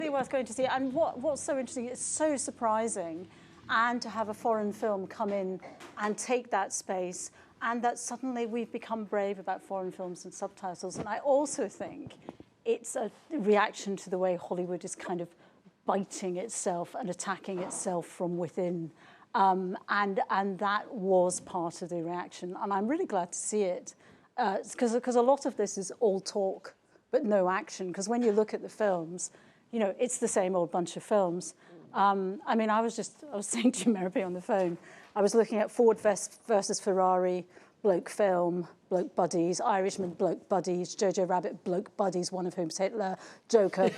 Really worth going to see. And what's so interesting, it's so surprising, and to have a foreign film come in and take that space, and that suddenly we've become brave about foreign films and subtitles. And I also think it's a reaction to the way Hollywood is kind of biting itself and attacking itself from within. And that was part of the reaction. And I'm really glad to see it, because a lot of this is all talk, but no action. Because when you look at the films, you know, it's the same old bunch of films. I mean, I was saying to Merope on the phone, I was looking at Ford versus Ferrari, bloke film, bloke buddies, Irishman, bloke buddies, Jojo Rabbit, bloke buddies, one of whom's Hitler, Joker,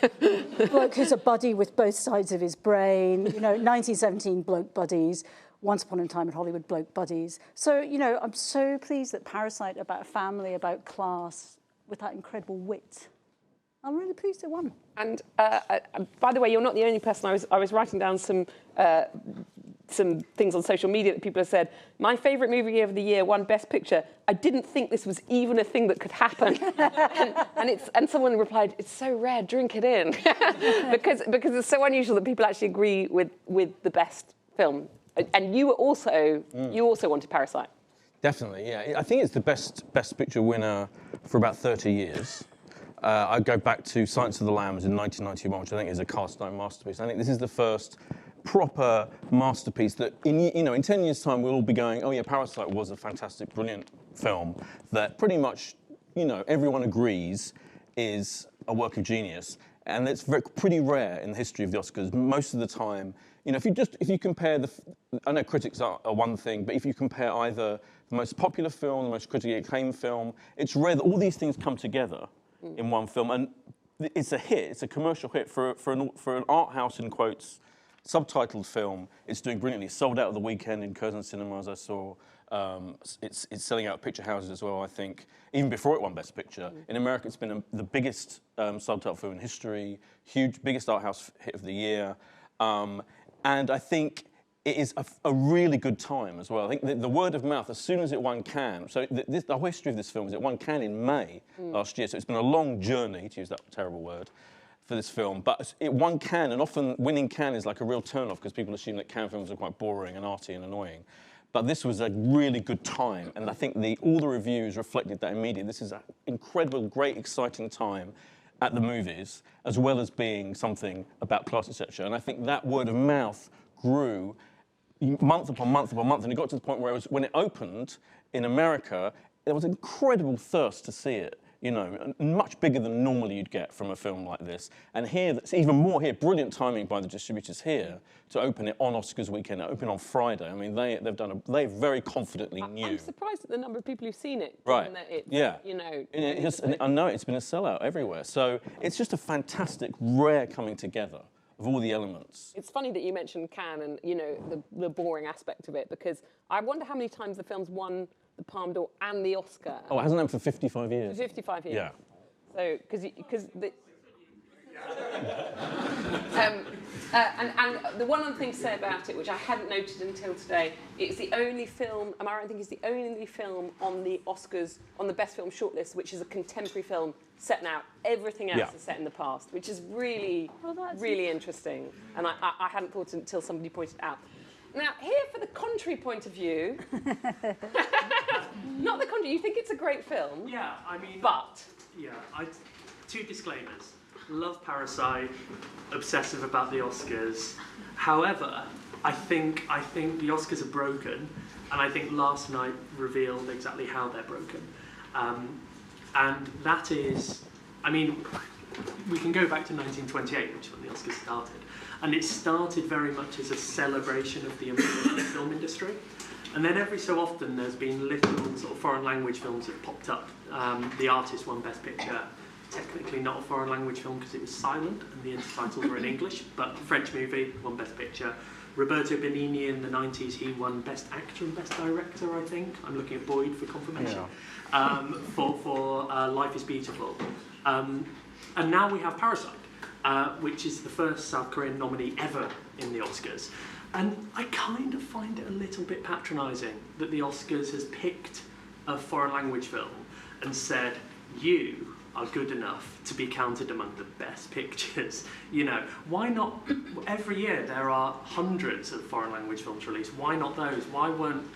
bloke who's a buddy with both sides of his brain, you know, 1917, bloke buddies, Once Upon a Time in Hollywood, bloke buddies. So, you know, I'm so pleased that Parasite, about a family, about class, with that incredible wit. I'm really pleased it won. And by the way, you're not the only person. I was writing down some things on social media that people have said. My favourite movie of the year won Best Picture. I didn't think this was even a thing that could happen. and someone replied, "It's so rare. Drink it in," because it's so unusual that people actually agree with the best film. And you also wanted Parasite. Definitely, yeah. I think it's the best picture winner for about 30 years. I go back to Silence of the Lambs in 1991, which I think is a cast iron masterpiece. I think this is the first proper masterpiece that, in 10 years' time, we'll all be going, oh yeah, Parasite was a fantastic, brilliant film that pretty much, everyone agrees is a work of genius. And it's pretty rare in the history of the Oscars. Most of the time, if you compare I know critics are one thing, but if you compare either the most popular film, the most critically acclaimed film, it's rare that all these things come together in one film, and it's a hit. It's a commercial hit for an art house in quotes subtitled film. It's doing brilliantly. Sold out of the weekend in Curzon cinemas. I saw. It's selling out picture houses as well. I think even before it won Best Picture in America, it's been the biggest subtitle film in history. Biggest art house hit of the year, and I think it is a really good time as well. I think the word of mouth, as soon as it won Cannes, so the whole history of this film is it won Cannes in May last year, so it's been a long journey, to use that terrible word, for this film. But it won Cannes, and often winning Cannes is like a real turn-off because people assume that Cannes films are quite boring and arty and annoying. But this was a really good time, and I think all the reviews reflected that immediately. This is an incredible, great, exciting time at the movies, as well as being something about class, etc. And I think that word of mouth grew month upon month upon month, and it got to the point where when it opened in America, there was incredible thirst to see it, much bigger than normally you'd get from a film like this. And here, it's even more here, brilliant timing by the distributors here to open it on Oscars weekend, open on Friday. I mean, they very confidently knew. I'm surprised at the number of people who've seen it. Right, that it's, yeah. I know it's been a sellout everywhere. So it's just a fantastic, rare coming together of all the elements. It's funny that you mentioned Cannes and, the boring aspect of it, because I wonder how many times the film's won the Palme d'Or and the Oscar. Oh, it hasn't happened for 55 years. For 55 years. Yeah. So, because and the one other thing to say about it, which I hadn't noted until today, it's the only film, I think it's the only film on the Oscars, on the Best Film shortlist, which is a contemporary film set now. Everything else is set in the past, which is really, really interesting. And I hadn't thought until somebody pointed it out. Now, here for the contrary point of view, not the contrary, you think it's a great film. Yeah, I mean... But... Yeah, two disclaimers. Love Parasite, obsessive about the Oscars. However, I think the Oscars are broken, and I think last night revealed exactly how they're broken. And that is, I mean, we can go back to 1928, which is when the Oscars started. And it started very much as a celebration of the American film industry. And then every so often there's been little sort of foreign language films that popped up. The Artist won Best Picture. Technically not a foreign language film because it was silent and the intertitles were in English, but French movie won Best Picture. Roberto Benigni in the 90s, he won Best Actor and Best Director, I think. I'm looking at Boyd for confirmation. Yeah. For Life is Beautiful. And now we have Parasite. Which is the first South Korean nominee ever in the Oscars. And I kind of find it a little bit patronising that the Oscars has picked a foreign language film and said, you are good enough to be counted among the best pictures. You know, why not? Every year there are hundreds of foreign language films released. Why not those? Why weren't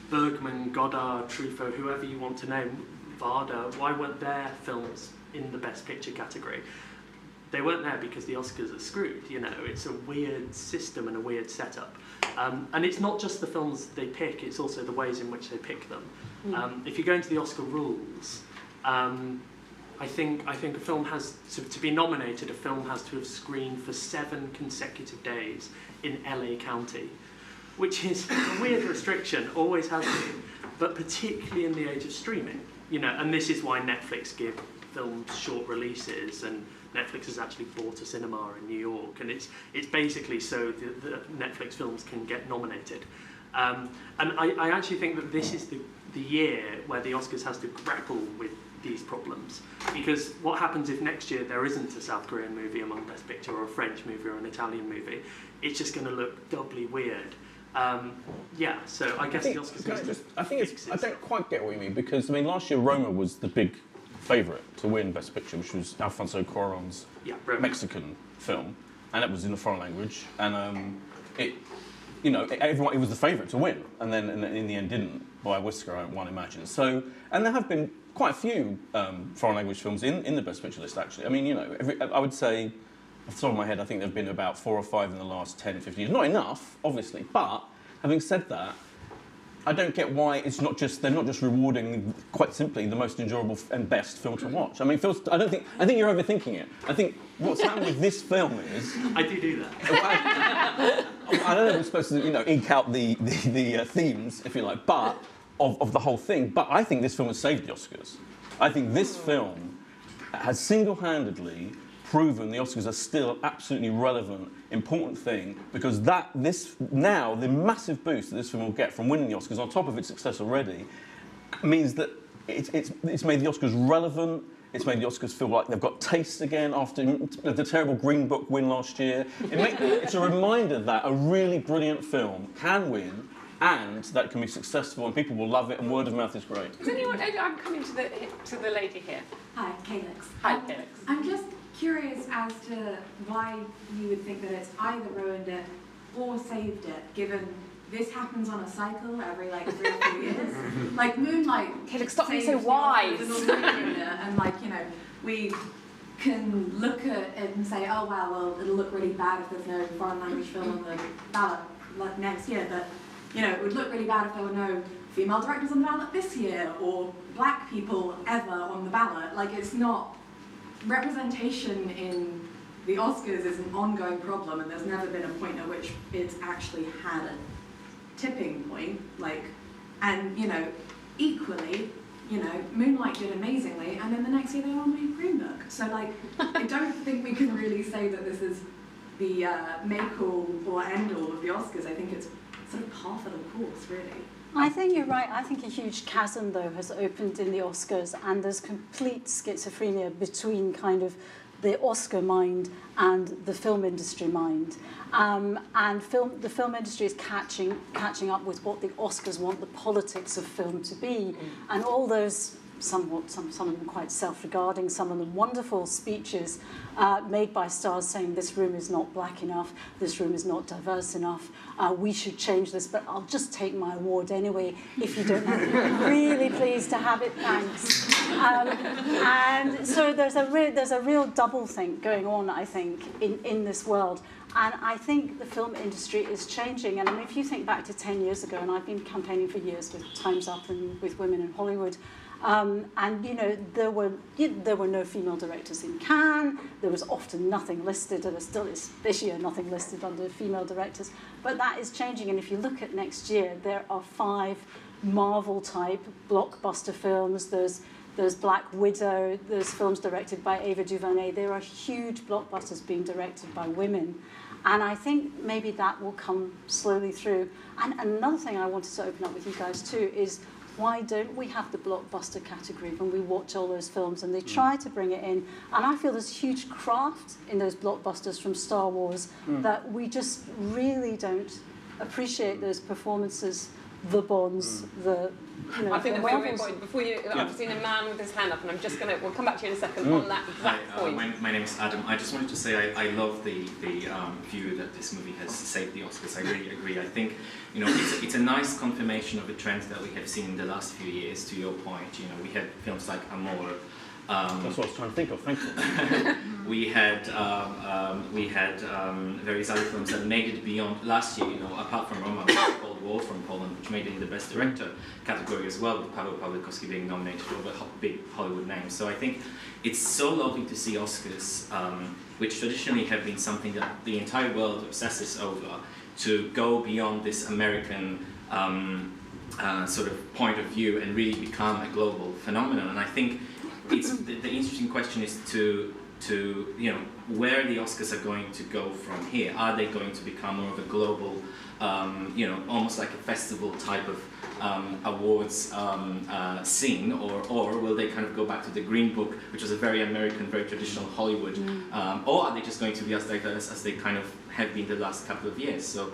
Bergman, Godard, Truffaut, whoever you want to name, Varda, why weren't their films in the best picture category? They weren't there because the Oscars are screwed, you know. It's a weird system and a weird setup. And it's not just the films they pick, it's also the ways in which they pick them. If you go into the Oscar rules, I think a film has, to be nominated, a film has to have screened for 7 consecutive days in LA County, which is a weird restriction, always has been, but particularly in the age of streaming, you know, and this is why Netflix give films short releases, and Netflix has actually bought a cinema in New York, and it's basically so the Netflix films can get nominated. And I actually think that this is the year where the Oscars has to grapple with these problems, because what happens if next year there isn't a South Korean movie among Best Picture, or a French movie, or an Italian movie? It's just going to look doubly weird. So I guess the Oscars. I don't quite get what you mean, because I mean last year Roma was the big favourite to win Best Picture, which was Alfonso Cuarón's Mexican film, and it was in a foreign language, and it was the favourite to win, and then in the end didn't by a whisker, one imagines. So, and there have been quite a few foreign language films in the Best Picture list, actually. I mean, you know, I would say, off the top of my head, I think there have been about 4 or 5 in the last 10, 15 years. Not enough, obviously, but having said that, I don't get why they're not just rewarding, quite simply, the most enjoyable and best film to watch. I mean, I think you're overthinking it. I think what's happened with this film is... I do that. I don't know if we're supposed to, you know, ink out the themes, if you like, but of the whole thing. But I think this film has saved the Oscars. I think this film has single-handedly proven the Oscars are still absolutely relevant, important thing, because the massive boost that this film will get from winning the Oscars, on top of its success already, means that it's made the Oscars relevant. It's made the Oscars feel like they've got taste again after the terrible Green Book win last year. It's a reminder that a really brilliant film can win, and that it can be successful, and people will love it, and word of mouth is great. Does anyone? I'm coming to the lady here. Hi, Calix. Hi, Calix. I'm just curious as to why you would think that it's either ruined it or saved it, given this happens on a cycle every 3 or 4 years. Like Moonlight. Calix, stop being so wise. And we can look at it and say, oh wow, well it'll look really bad if there's no foreign language film on the ballot next year, but it would look really bad if there were no female directors on the ballot this year, or black people ever on the ballot. Like, it's not... Representation in the Oscars is an ongoing problem, and there's never been a point at which it's actually had a tipping point. Equally, Moonlight did amazingly, and then the next year they won Green Book. So, I don't think we can really say that this is the make-all or end-all of the Oscars. I think it's sort of par for the course, really. I think you're right. I think a huge chasm, though, has opened in the Oscars, and there's complete schizophrenia between kind of the Oscar mind and the film industry mind. The film industry is catching up with what the Oscars want the politics of film to be, and all those some of them quite self-regarding, some of them wonderful speeches made by stars saying this room is not black enough, this room is not diverse enough, we should change this, but I'll just take my award anyway if you don't have it. Really pleased to have it, thanks. And so there's a real double think going on, I think, in this world. And I think the film industry is changing. And I mean, if you think back to 10 years ago, and I've been campaigning for years with Time's Up and with Women in Hollywood, there were no female directors in Cannes. There was often nothing listed, and there still is this year nothing listed under female directors. But that is changing, and if you look at next year, there are 5 Marvel-type blockbuster films. There's Black Widow. There's films directed by Ava DuVernay. There are huge blockbusters being directed by women, and I think maybe that will come slowly through. And another thing I wanted to open up with you guys too is, why don't we have the blockbuster category when we watch all those films? And they try to bring it in. And I feel there's huge craft in those blockbusters from Star Wars that we just really don't appreciate those performances the Bonds, the I think the the Marvels. point before you, I've seen a man with his hand up, and I'm just going to. We'll come back to you in a second on that exact point. My name is Adam. I just wanted to say I love the view that this movie has saved the Oscars. I really agree. I think it's a nice confirmation of a trend that we have seen in the last few years. To your point, we had films like Amour. That's what I was trying to think of. Thank you. we had various other films that made it beyond last year. Apart from Roma, Cold War from Poland, which made it in the Best Director category as well, with Paweł Pawlikowski being nominated for the big Hollywood names. So I think it's so lovely to see Oscars, which traditionally have been something that the entire world obsesses over, to go beyond this American sort of point of view and really become a global phenomenon. And I think the interesting question is to where the Oscars are going to go from here. Are they going to become more of a global, almost like a festival type of awards scene, or will they kind of go back to the Green Book, which was a very American, very traditional Hollywood, or are they just going to be as diverse as they kind of have been the last couple of years? So.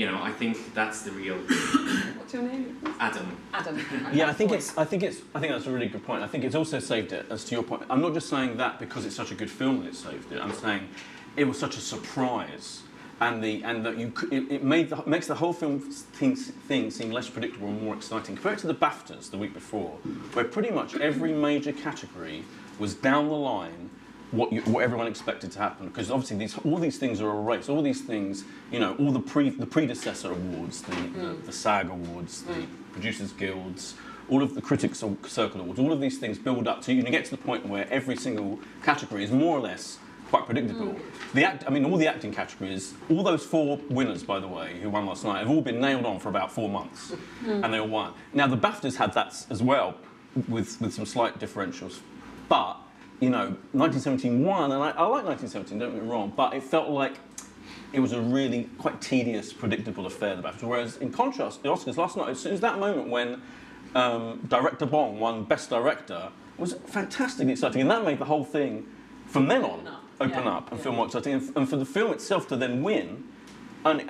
I think that's the real. What's your name? Adam. Adam. Yeah, I think that's a really good point. I think it's also saved it, as to your point. I'm not just saying that because it's such a good film that it saved it. I'm saying it was such a surprise, and that it makes the whole film thing seem less predictable and more exciting compared to the BAFTAs the week before, where pretty much every major category was down the line. What everyone expected to happen, because obviously all these things are a race. All these things, all the predecessor awards, the SAG awards, the Producers Guilds, all of the Critics Circle awards, all of these things build up to you get to the point where every single category is more or less quite predictable. All the acting categories, all those 4 winners, by the way, who won last night, have all been nailed on for about 4 months, and they all won. Now the BAFTAs had that as well, with some slight differentials, but. 1917 won, and I like 1917, don't get me wrong, but it felt like it was a really quite tedious, predictable affair, the BAFTA. Whereas, in contrast, the Oscars last night, as soon as that moment when Director Bong won Best Director, was fantastically exciting, and that made the whole thing, from then on, open up and feel more exciting. And for the film itself to then win, and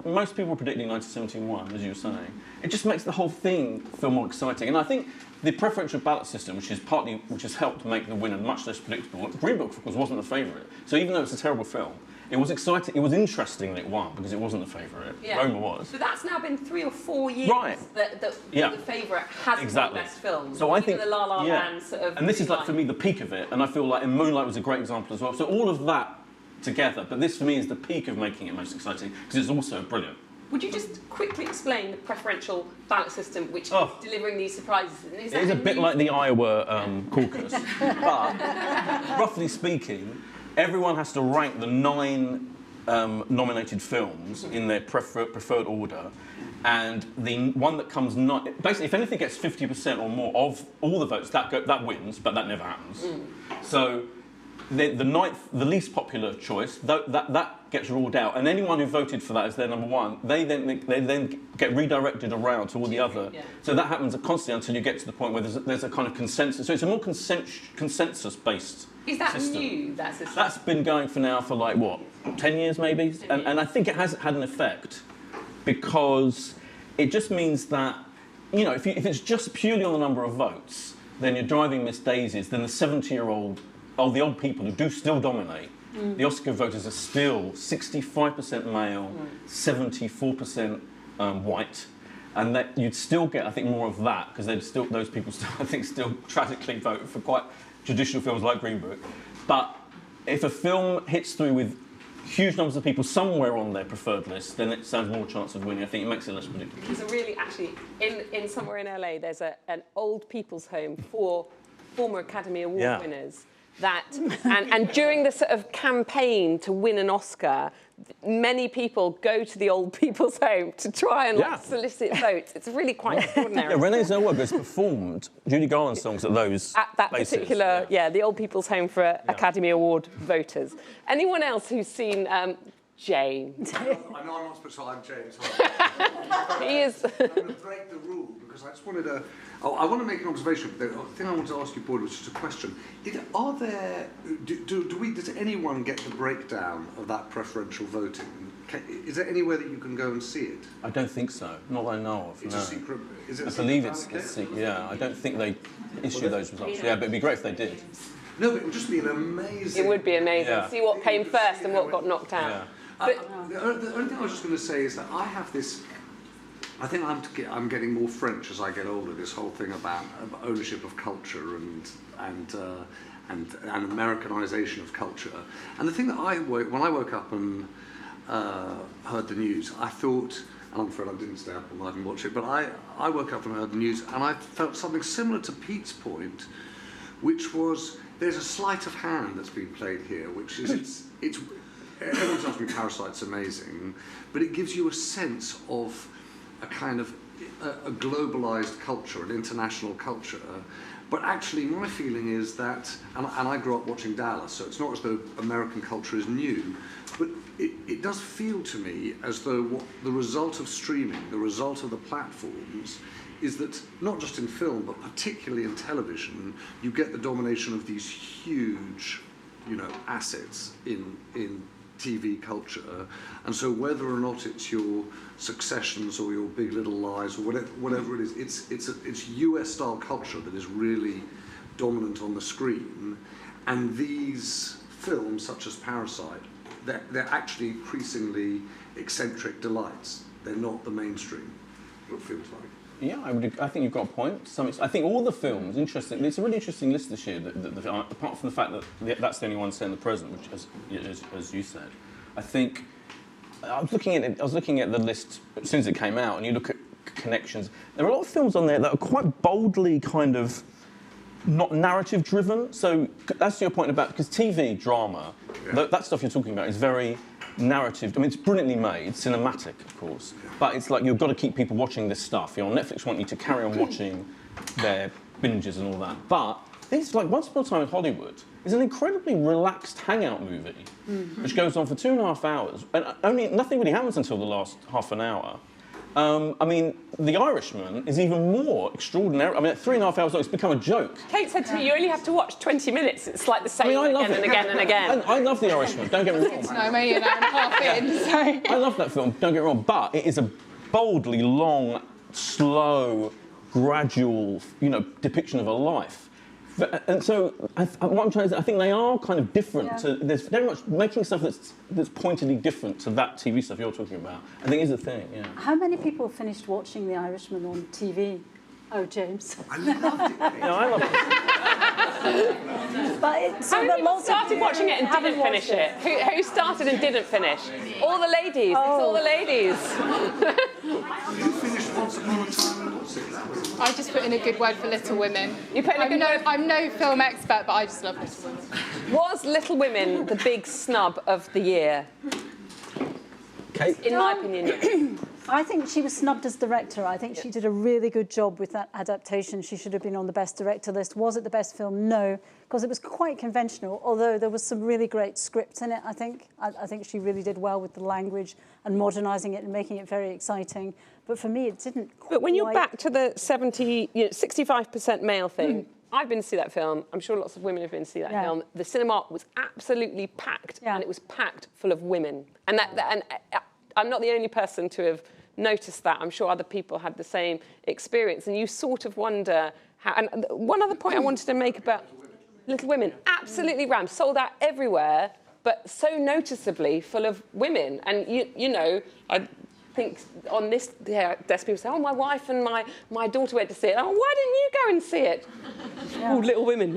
most people were predicting 1971, as you were saying, it just makes the whole thing feel more exciting. And I think the preferential ballot system, which has helped make the winner much less predictable. Green Book, of course, wasn't the favourite. So even though it's a terrible film, it was exciting. It was interesting that it won because it wasn't the favourite. Yeah. Roma was. But that's now been 3 or 4 years that the favourite hasn't won Best Film. So I think the La La Land sort of. And this is like for me the peak of it. And I feel like Moonlight was a great example as well. So all of that together, but this for me is the peak of making it most exciting because it's also brilliant. Would you just quickly explain the preferential ballot system which is delivering these surprises? It is a bit like the Iowa caucus, but roughly speaking, everyone has to rank the 9 nominated films in their preferred order, and the one that comes basically, if anything gets 50% or more of all the votes, that wins, but that never happens. So. The least popular choice, that gets ruled out, and anyone who voted for that as their number 1, they then get redirected around to all the other. Yeah. So that happens constantly until you get to the point where there's a kind of consensus. So it's a more consensus-based. Is that system. New? That system? That's been going for 10 years maybe, and I think it has had an effect because it just means that if it's just purely on the number of votes, then you're driving Miss Daisies. Then the 70-year-old. The old people who do still dominate. The Oscar voters are still 65% male, 74% white, and that you'd still get, I think, more of that because those people still tragically vote for quite traditional films like Green Book. But if a film hits through with huge numbers of people somewhere on their preferred list, then it stands more chance of winning. I think it makes it less predictable. There's a really in somewhere in LA, there's an old people's home for former Academy Award winners. And during the sort of campaign to win an Oscar, many people go to the old people's home to try and solicit votes. It's really quite extraordinary. Yeah, Renee Zellweger has performed Judy Garland songs at that places. Particular, the old people's home for Academy Award voters. Anyone else who's seen James? I know I'm not supposed to. I'm James. He is. I'm going to break the rule because I just wanted to. I want to make an observation. The thing I want to ask you, Paul, was just a question. Does anyone get the breakdown of that preferential voting is there anywhere that you can go and see it? I don't think so. Not that I know of. It's no. a secret. Is it? I believe it's a secret. Yeah, I don't think they issue those results. Yeah, but it'd be great if they did. No, but it would just be an amazing. It would be amazing. Yeah. See what came first and what got knocked out. Yeah. The only thing I was just going to say is that I have this. I think I'm getting more French as I get older. This whole thing about ownership of culture and Americanization of culture. And the thing that when I woke up and heard the news, I thought, and I'm afraid I didn't stay up all night and watch it, but I woke up and heard the news, and I felt something similar to Pete's point, which was there's a sleight of hand that's been played here, which is it's everyone tells me Parasite's amazing, but it gives you a sense of a kind of a globalized culture, an international culture. But actually, my feeling is that, and I grew up watching Dallas, so it's not as though American culture is new, but it does feel to me as though what the result of streaming, the result of the platforms, is that not just in film, but particularly in television, you get the domination of these huge, assets in TV culture, and so whether or not it's your Successions or your Big Little Lies or whatever it is, it's US style culture that is really dominant on the screen, and these films such as Parasite, they're actually increasingly eccentric delights. They're not the mainstream. What it feels like. Yeah, I think you've got a point. I think all the films, interesting. It's a really interesting list this year. Apart from the fact that that's the only one set in the present, which, as you said, I think I was looking at the list as soon as it came out, and you look at connections. There are a lot of films on there that are quite boldly kind of not narrative driven. So that's your point about, because TV drama, that stuff you're talking about is very narrative. I mean, it's brilliantly made, cinematic, of course, but it's like you've got to keep people watching this stuff. Netflix want you to carry on watching their binges and all that. But this, like Once Upon a Time in Hollywood, is an incredibly relaxed hangout movie, which goes on for 2.5 hours, and nothing really happens until the last half an hour. I mean, The Irishman is even more extraordinary. I mean, at 3.5 hours long, it's become a joke. Kate said to me, you only have to watch 20 minutes. It's like the same again and again and again. I love The Irishman, don't get me wrong. No, I'm only an hour and a half in, so... I love that film, don't get me wrong, but it is a boldly long, slow, gradual, depiction of a life. And so, what I'm trying to say, I think they are kind of different to... There's very much making stuff that's pointedly different to that TV stuff you're talking about. I think is a thing, yeah. How many people finished watching The Irishman on TV? Oh, James. I loved it. I love it. But How many people started watching it and didn't finish it? Who started and didn't finish? All the ladies. Oh. It's all the ladies. You finished Once Upon a Time in what's it? That was I just put in a good word for Little Women. You put in a good word? I'm no film expert, but I just love Little Women. Was Little Women the big snub of the year? Kate? In my opinion, yes. I think she was snubbed as director. I think she did a really good job with that adaptation. She should have been on the best director list. Was it the best film? No, because it was quite conventional, although there was some really great script in it, I think. I think she really did well with the language and modernising it and making it very exciting. But for me, it didn't quite... But when you're back to the 65% male thing, I've been to see that film. I'm sure lots of women have been to see that film. The cinema was absolutely packed, and it was packed full of women. And I'm not the only person to have noticed that. I'm sure other people had the same experience. And you sort of wonder how... And one other point I wanted to make about Little Women, absolutely rammed, sold out everywhere, but so noticeably full of women. And, I think on this desk people say, oh, my wife and my daughter went to see it. Oh, why didn't you go and see it? Oh, Little Women,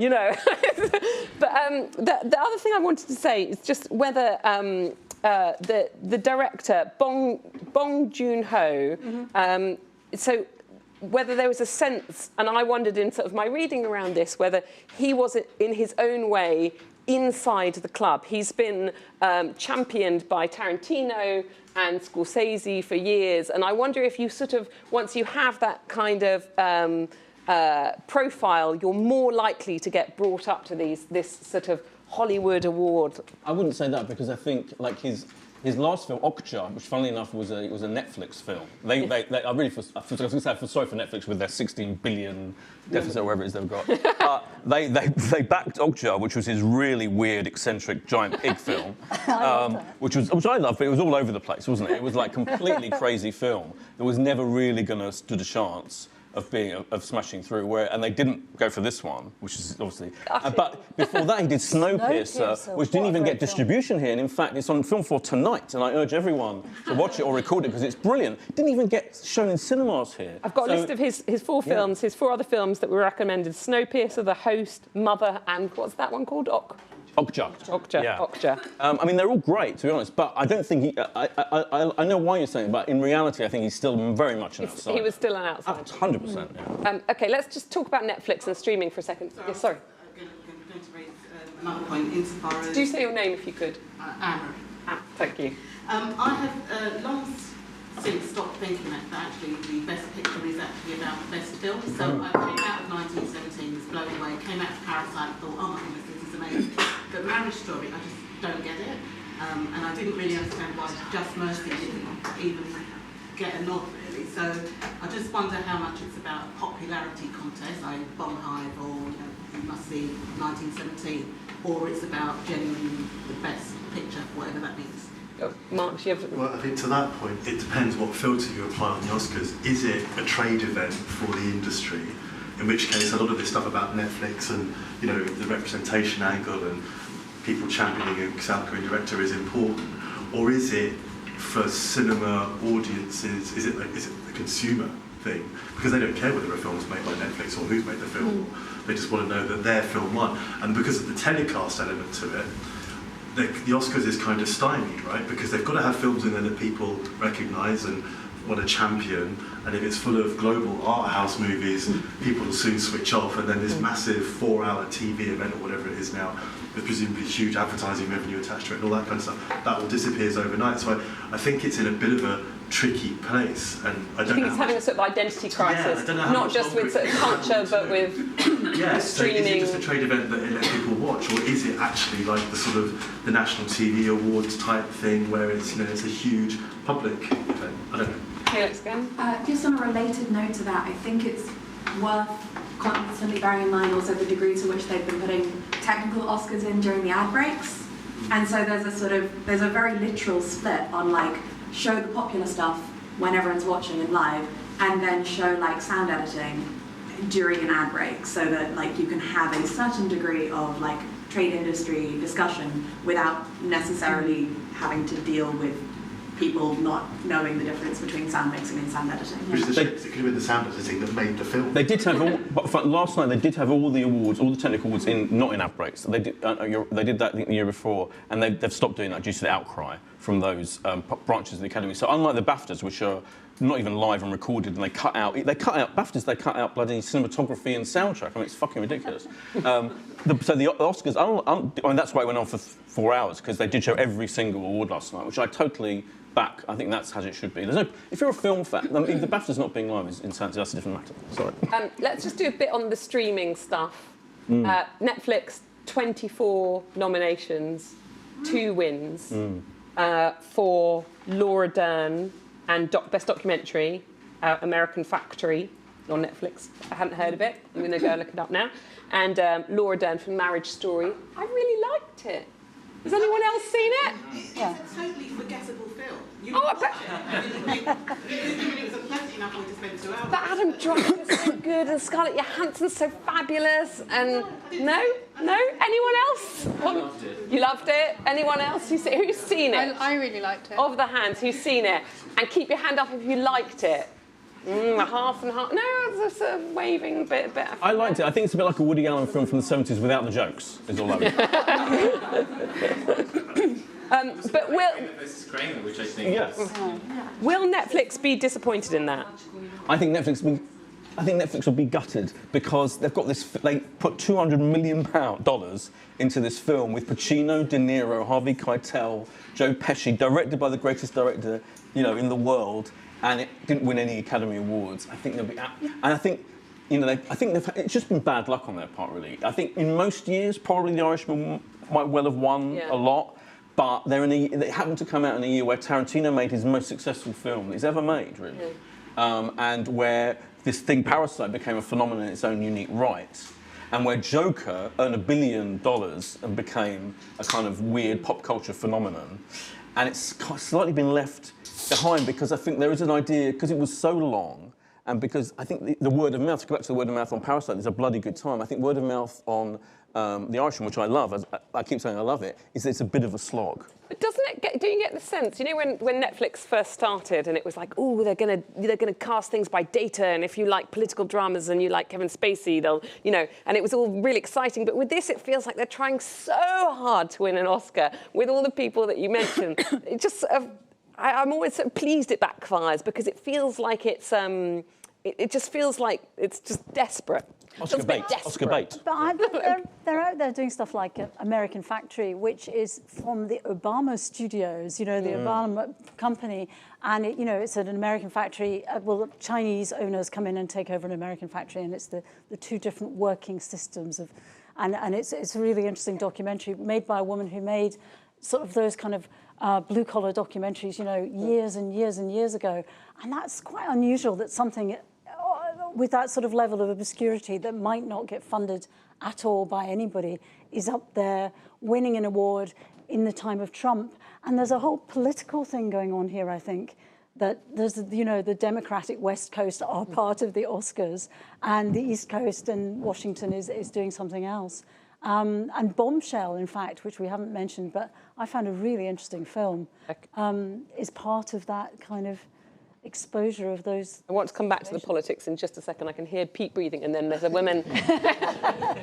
But the other thing I wanted to say is just whether... the director, Bong Joon-ho, so whether there was a sense, and I wondered in sort of my reading around this, whether he was, in his own way, inside the club. He's been championed by Tarantino and Scorsese for years, and I wonder if you sort of, once you have that kind of profile, you're more likely to get brought up to this sort of Hollywood award. I wouldn't say that because I think like his last film, Okja, which funnily enough was a Netflix film. I really feel sorry for Netflix with their 16 billion deficit or whatever it is they've got. They backed Okja, which was his really weird, eccentric, giant pig film, which I loved, but it was all over the place, wasn't it? It was like completely crazy film that was never really going to stood a chance of smashing through, and they didn't go for this one, which is obviously. But before that, he did Snowpiercer, which didn't even get distribution here, and in fact, it's on Film 4 tonight, and I urge everyone to watch it or record it because it's brilliant. Didn't even get shown in cinemas here. I've got a list of his 4 films, his 4 other films that were recommended: Snowpiercer, The Host, Mother, and what's that one called? Okja. Yeah. Okja. I mean, they're all great, to be honest, but I don't think I know why you're saying it, but in reality, I think he's still very much an outsider. He was still an outsider. 100%, yeah. OK, let's just talk about Netflix and streaming for a second. Sorry. Going to raise another point insofar as... Do say your name if you could. Anne. Thank you. I have long since stopped thinking that actually the best picture is actually about the best film. So I came out of 1917, was blown away, came out of Parasite, thought, oh my goodness, this is amazing. But Marriage Story, I just don't get it. And I didn't really understand why Just Mercy didn't even get a nod, really. So I just wonder how much it's about a popularity contest, like Bomb Hive or You Must See 1917, or it's about genuinely the best picture, whatever that means. Mark, you have... Well, I think to that point, it depends what filter you apply on the Oscars. Is it a trade event for the industry? In which case, a lot of this stuff about Netflix and the representation angle and people championing a South Korean director is important, or is it for cinema audiences? Is it a consumer thing? Because they don't care whether a film's made by Netflix or who's made the film. They just want to know that their film won, and because of the telecast element to it, the Oscars is kind of stymied, right? Because they've got to have films in there that people recognise and want to champion, and if it's full of global art house movies, people will soon switch off, and then this massive 4-hour TV event or whatever it is now, with presumably huge advertising revenue attached to it and all that kind of stuff, that all disappears overnight. So I think it's in a bit of a tricky place, and I don't think it's having a sort of identity crisis, not just with sort of culture, but with streaming. So is it just a trade event that it lets people watch, or is it actually like the sort of the National TV Awards type thing where it's it's a huge public event? I don't know. Felix, again? Just on a related note to that, I think it's worth constantly bearing in mind also the degree to which they've been putting technical Oscars in during the ad breaks. And so there's a very literal split on show the popular stuff when everyone's watching it live, and then show sound editing during an ad break, so that you can have a certain degree of trade industry discussion without necessarily having to deal with people not knowing the difference between sound mixing and sound editing. Which is it could have been the sound editing that made the film. They did have all, but last night they did have all the awards, all the technical awards not in ad breaks. They did that I think the year before, and they've stopped doing that due to the outcry from those branches of the Academy. So unlike the BAFTAs, which are not even live and recorded, and they cut out BAFTAs, they cut out bloody cinematography and soundtrack. I mean, it's fucking ridiculous. So the Oscars, I mean, that's why it went on for 4 hours, because they did show every single award last night, which I totally back. I think that's how it should be. If you're a film fan, I mean, the BAFTAs not being live is insanity. That's a different matter. Sorry. Let's just do a bit on the streaming stuff. Netflix, 24 nominations, 2 wins for Laura Dern and Best Documentary, American Factory on Netflix. I hadn't heard of it. I'm going to go look it up now. And Laura Dern for Marriage Story. I really liked it. Has anyone else seen it? It's a totally forgettable film. I bet. It was a pleasant enough way to spend 2 hours. But Adam Driver's so good, and Scarlett Johansson's so fabulous, and no, anyone else? I loved it. You loved it? Anyone else? Who's seen it? I really liked it. Of the hands, who's seen it? And keep your hand up if you liked it. Half and half. No, it's a sort of waving bit. I liked it. I think it's a bit like a Woody Allen film from the 70s without the jokes, is all I would But will... This is Kramer, which I think... Yes. Will Netflix be disappointed in that? I think Netflix will be gutted because they've got this. They put $200 million into this film with Pacino, De Niro, Harvey Keitel, Joe Pesci, directed by the greatest director in the world, and it didn't win any Academy Awards. I think they'll be out. And I think it's just been bad luck on their part, really. I think in most years, probably The Irishman might well have won a lot. But they happened to come out in a year where Tarantino made his most successful film that he's ever made, really. And where this thing, Parasite, became a phenomenon in its own unique right. And where Joker earned $1 billion and became a kind of weird pop culture phenomenon. And it's slightly been left behind because I think there is an idea, because it was so long, and because I think the word of mouth, to go back to the word of mouth on Parasite, there's a bloody good time. I think word of mouth on The Irishman, which I love, I keep saying I love it, is that it's a bit of a slog. But do you get the sense, you know, when Netflix first started and it was like, oh, they're gonna cast things by data, and if you like political dramas and you like Kevin Spacey, they'll, you know, and it was all really exciting. But with this, it feels like they're trying so hard to win an Oscar with all the people that you mentioned. It just sort of, I'm always sort of pleased it backfires because it feels like it's, it just feels like it's just desperate. Oscar bait. But they're out there doing stuff like American Factory, which is from the Obama studios, you know, the Obama company. And, it's an American factory. Well, Chinese owners come in and take over an American factory, and it's the two different working systems of... And it's a really interesting documentary made by a woman who made sort of those kind of blue-collar documentaries, years and years and years ago. And that's quite unusual that something... with that sort of level of obscurity that might not get funded at all by anybody, is up there winning an award in the time of Trump. And there's a whole political thing going on here, I think, that there's, the Democratic West Coast are part of the Oscars, and the East Coast and Washington is doing something else. And Bombshell, in fact, which we haven't mentioned, but I found a really interesting film, is part of that kind of exposure of those. I want to come back to the politics in just a second. I can hear Pete breathing, and then there's a woman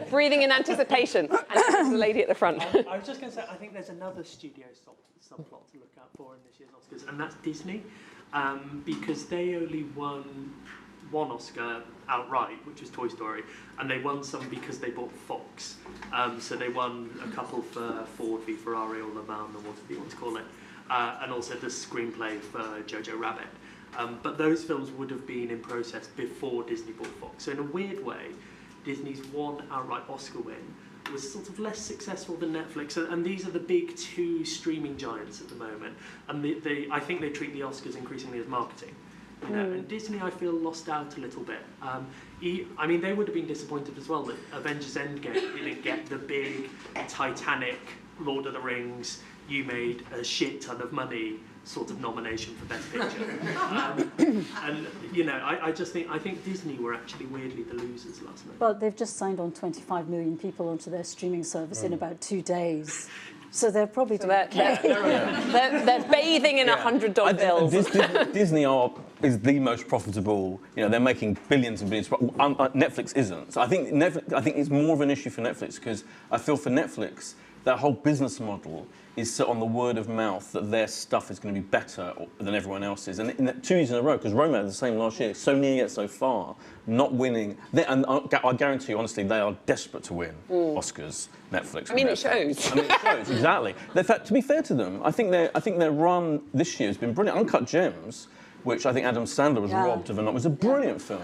breathing in anticipation, and there's the lady at the front. I was just going to say, I think there's another studio subplot to look out for in this year's Oscars, and that's Disney, because they only won one Oscar outright, which was Toy Story, and they won some because they bought Fox. So they won a couple for Ford v Ferrari or Le Mans, or whatever you want to call it, and also the screenplay for Jojo Rabbit. But those films would have been in process before Disney bought Fox. So in a weird way, Disney's one outright Oscar win was sort of less successful than Netflix. And these are the big two streaming giants at the moment. And I think they treat the Oscars increasingly as marketing. And Disney, I feel, lost out a little bit. I mean, they would have been disappointed as well that Avengers Endgame didn't get the big Titanic, Lord of the Rings, you made a shit ton of money sort of nomination for Best Picture. I think Disney were actually weirdly the losers last night. But they've just signed on 25 million people onto their streaming service in about 2 days. So they're probably doing they're bathing in $100 bills. Disney is the most profitable. They're making billions and billions. Netflix isn't. So I think it's more of an issue for Netflix, because I feel for Netflix, their whole business model is set on the word of mouth that their stuff is going to be better than everyone else's. And in 2 years in a row, because Roma had the same last year, so near yet so far, not winning. And I guarantee you, honestly, they are desperate to win Oscars, Netflix. I mean, it shows. I mean, it shows, exactly. To be fair to them, I think their run this year has been brilliant. Uncut Gems, which I think Adam Sandler was robbed of, and it was a brilliant film.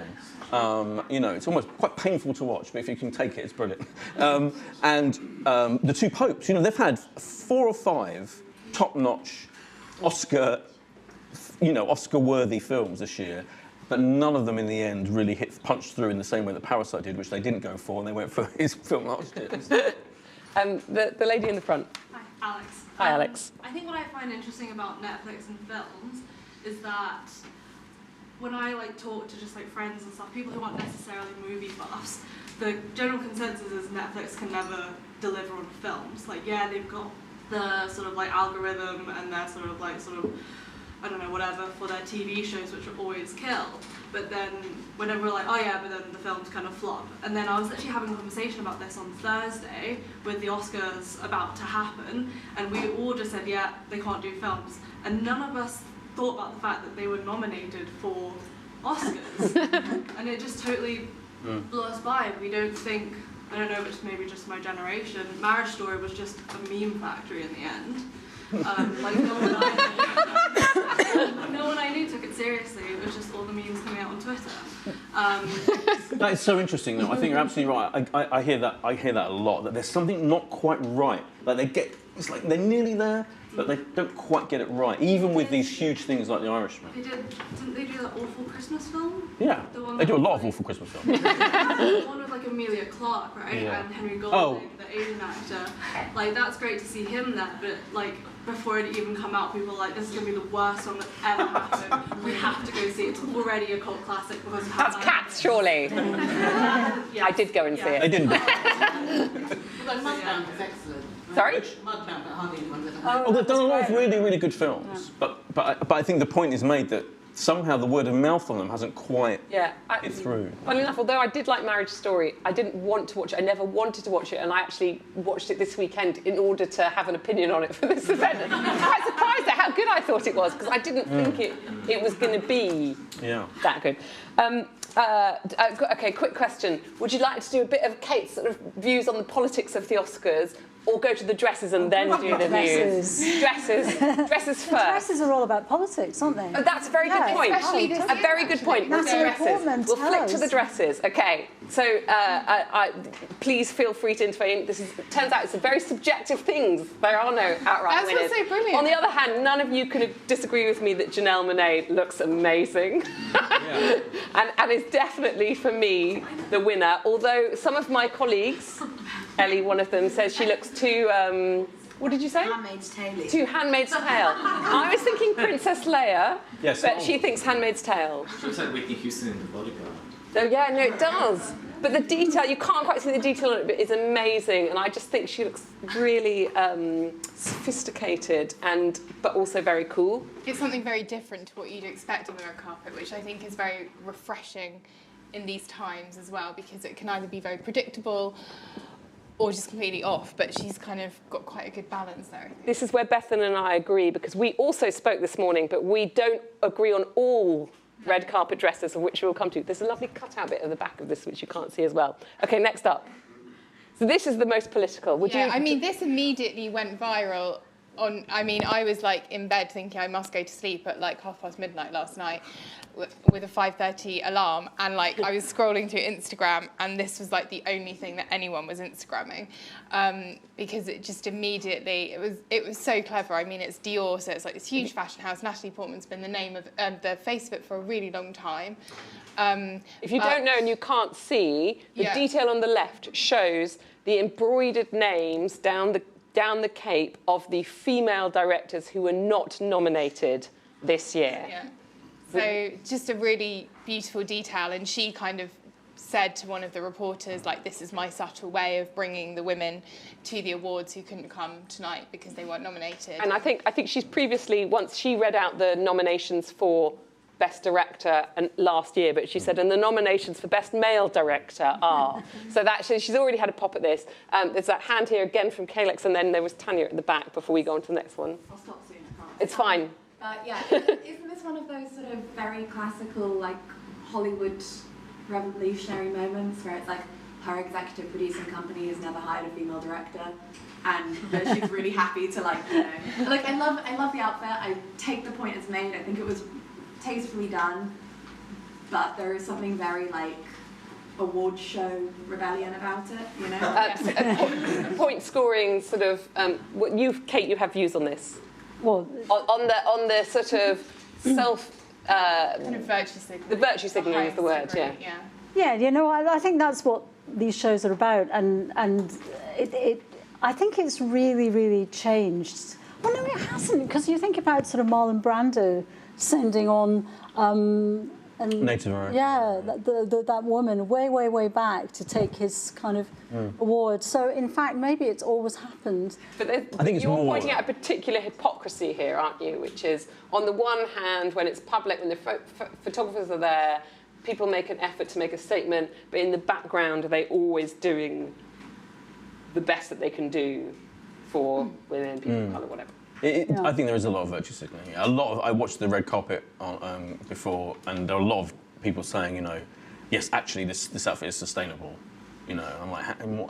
It's almost quite painful to watch, but if you can take it, it's brilliant. The Two Popes, they've had 4 or 5 top-notch Oscar-worthy films this year, but none of them in the end really punched through in the same way that Parasite did, which they didn't go for, and they went for his film last year. The lady in the front. Hi, Alex. Hi, Alex. I think what I find interesting about Netflix and films is that when I talk to just friends and stuff, people who aren't necessarily movie buffs, the general consensus is Netflix can never deliver on films. They've got the sort of algorithm and their sort of I don't know, whatever, for their TV shows, which are always kill. But then whenever we're but then the films kind of flop. And then I was actually having a conversation about this on Thursday with the Oscars about to happen, and we all just said, they can't do films. And none of us thought about the fact that they were nominated for Oscars. And it just totally blew us by. We don't think, I don't know if it's maybe just my generation, Marriage Story was just a meme factory in the end. No one I knew took it seriously. It was just all the memes coming out on Twitter. That is so interesting, though. I think you're absolutely right. I hear that. I hear that a lot. That there's something not quite right. Like it's like they're nearly there, but they don't quite get it right. Even with these huge things like The Irishman. Didn't they do that awful Christmas film? Yeah, they do a lot of awful Christmas films. The one with like Emilia Clarke, right? Yeah. And Henry Golding, the Asian actor. Like that's great to see him there, but like before it even come out, people were like, this is gonna be the worst one that's ever happened. We have to go see it. It's already a cult classic because of how That's Cats, surely. Yes. I did go and see it. They didn't. Although Mudbound is excellent. Sorry? Mudbound, but hardly anyone's ever Oh, heard. they've done a lot of really, really good films. But I think the point is made that somehow the word of mouth on them hasn't quite Yeah. hit through. Funny enough, although I did like Marriage Story, I didn't want to watch it. I never wanted to watch it, and I actually watched it this weekend in order to have an opinion on it for this event. I'm quite surprised at how good I thought it was, because I didn't think it was going to be that good. Okay, quick question. Would you like to do a bit of Kate's sort of views on the politics of the Oscars, or go to the dresses and then do the views? Dresses first. Dresses are all about politics, aren't they? Oh, that's a very good point. Especially A very good point. Natalie Portman, We'll tell flick to us. the dresses. Okay. So please feel free to intervene. Turns out it's a very subjective things. There are no outright That's winners. what's so brilliant. On the other hand, none of you could disagree with me that Janelle Monáe looks amazing. and is definitely, for me, the winner. Although some of my colleagues, Ellie, one of them, says she looks too, what did you say? Handmaid's Tale. Too Handmaid's Tale. I was thinking Princess Leia, but she thinks Handmaid's Tale. She looks like Whitney Houston in The Bodyguard. Oh yeah, no, it does. But the detail, you can't quite see the detail on it, but it's amazing. And I just think she looks really sophisticated but also very cool. It's something very different to what you'd expect on the red carpet, which I think is very refreshing in these times as well, because it can either be very predictable or just completely off, but she's kind of got quite a good balance there, I think. This is where Bethan and I agree, because we also spoke this morning, but we don't agree on all red carpet dresses, of which we'll come to. There's a lovely cutout bit at the back of this, which you can't see as well. Okay, next up. So this is the most political. I mean, this immediately went viral on, I was like in bed thinking I must go to sleep at like midnight last night with a 5:30 alarm, and like I was scrolling through Instagram, and this was like the only thing that anyone was Instagramming, because it just immediately, it was so clever. I mean, it's Dior, so it's like this huge fashion house. Natalie Portman's been the name of the face of it for a really long time. If you don't know and you can't see, the detail on the left shows the embroidered names down the cape of the female directors who were not nominated this year. Yeah. So just a really beautiful detail, and she kind of said to one of the reporters, like, this is my subtle way of bringing the women to the awards who couldn't come tonight because they weren't nominated. And I think she's previously, once she read out the nominations for Best Director last year, but she said, and the nominations for Best Male Director are. So that she's already had a pop at this. There's that hand here again from Kalex, and then there was Tanya at the back before we go on to the next one. I'll stop soon, I can't. It's fine. Isn't this one of those sort of very classical, like, Hollywood revolutionary moments where it's like her executive producing company has never hired a female director, and that she's really happy to, like, you know, like, I love the outfit. I take the point it's made. I think it was tastefully done, but there is something very, like, award show rebellion about it, you know. Point scoring sort of. Kate, you have views on this. Well, on the sort of self. Kind of virtue signaling. The virtue signaling is the word, yeah. Yeah, you know, I think that's what these shows are about, and I think it's really, really changed. Well, no, it hasn't, because you think about sort of Marlon Brando sending on Native American. Yeah, that woman way back to take his kind of award. So in fact, maybe it's always happened. But I think it's you're more pointing out a particular hypocrisy here, aren't you? Which is, on the one hand, when it's public, when the photographers are there, people make an effort to make a statement, but in the background, are they always doing the best that they can do for women, people of colour, whatever? I think there is a lot of virtue signaling. I watched the red carpet before, and there are a lot of people saying, you know, yes, actually, this outfit is sustainable. You know, I'm like,